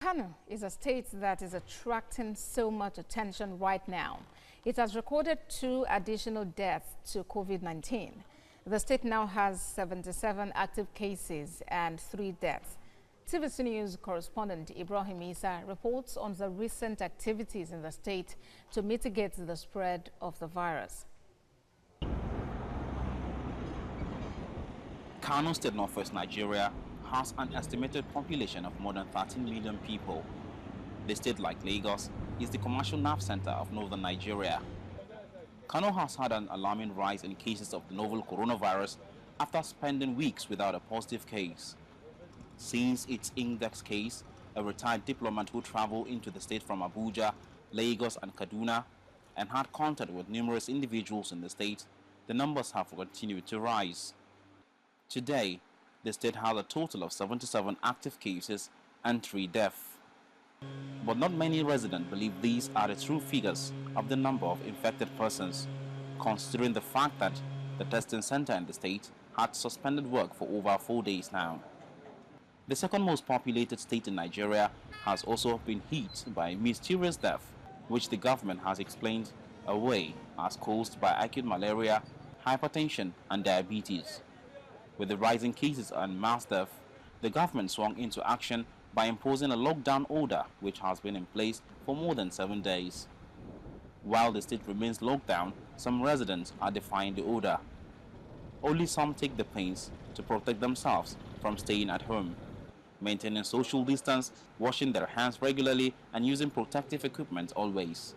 Kano is a state that is attracting so much attention right now. It has recorded 2 additional deaths to COVID-19. The state now has 77 active cases and 3 deaths. TVC News correspondent Ibrahim Isa reports on the recent activities in the state to mitigate the spread of the virus. Kano State, northwest Nigeria, has an estimated population of more than 13 million people. The state, like Lagos, is the commercial nerve center of northern Nigeria. Kano has had an alarming rise in cases of the novel coronavirus after spending weeks without a positive case. Since its index case, a retired diplomat who traveled into the state from Abuja, Lagos and Kaduna and had contact with numerous individuals in the state, the numbers have continued to rise. Today, the state has a total of 77 active cases and 3 deaths. But not many residents believe these are the true figures of the number of infected persons, considering the fact that the testing center in the state had suspended work for over 4 days now. The second most populated state in Nigeria has also been hit by a mysterious death, which the government has explained away as caused by acute malaria, hypertension and diabetes. With the rising cases and mass death, the government swung into action by imposing a lockdown order which has been in place for more than 7 days. While the state remains locked down, some residents are defying the order. Only some take the pains to protect themselves from staying at home, maintaining social distance, washing their hands regularly and using protective equipment always.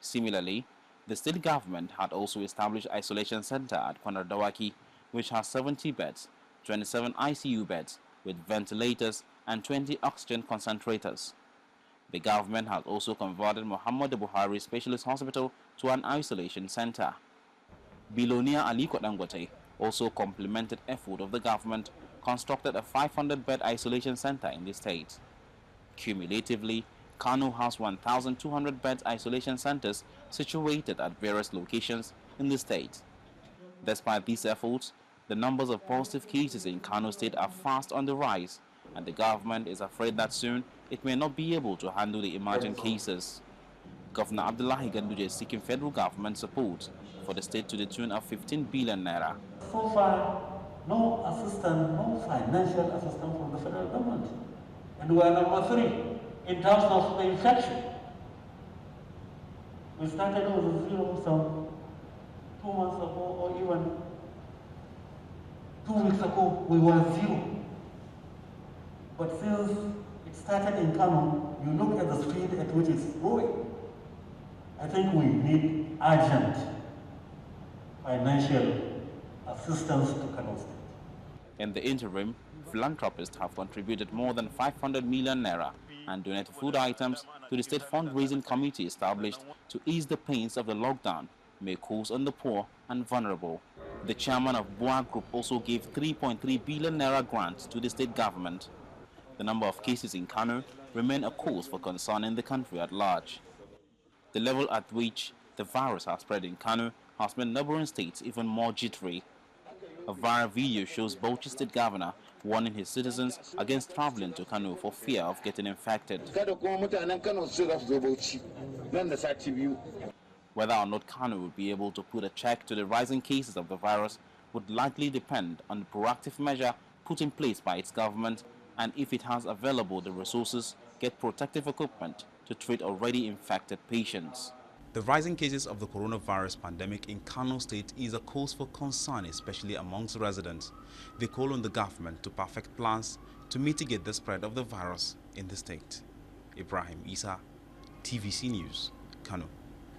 Similarly, the state government had also established isolation center at Dawaki, which has 70 beds, 27 ICU beds with ventilators and 20 oxygen concentrators. The government has also converted Muhammadu Buhari Specialist Hospital to an isolation center. Billionaire Aliko Dangote also complimented effort of the government, constructed a 500-bed isolation center in the state. Cumulatively, Kano has 1,200 bed isolation centers situated at various locations in the state. Despite these efforts, the numbers of positive cases in Kano State are fast on the rise, and the government is afraid that soon it may not be able to handle the emerging cases. Governor Abdullahi Ganduje is seeking federal government support for the state to the tune of 15 billion naira. So far, no assistance, no financial assistance from the federal government. And we are number 3 in terms of the infection. We started with 0 some 2 months ago, or even 2 weeks ago, we were 0. But since it started in Kano, you look at the speed at which it's growing. I think we need urgent financial assistance to Kano State. In the interim, philanthropists have contributed more than 500 million naira and donated food items to the state fundraising committee established to ease the pains of the lockdown may cause on the poor and vulnerable. The chairman of Boa Group also gave 3.3 billion naira grants to the state government. The number of cases in Kano remain a cause for concern in the country at large. The level at which the virus has spread in Kano has made neighboring states even more jittery. A viral video shows Bauchi State Governor warning his citizens against traveling to Kano for fear of getting infected. Whether or not Kano will be able to put a check to the rising cases of the virus would likely depend on the proactive measure put in place by its government and if it has available the resources, get protective equipment to treat already infected patients. The rising cases of the coronavirus pandemic in Kano State is a cause for concern, especially amongst residents. They call on the government to perfect plans to mitigate the spread of the virus in the state. Ibrahim Isa, TVC News, Kano.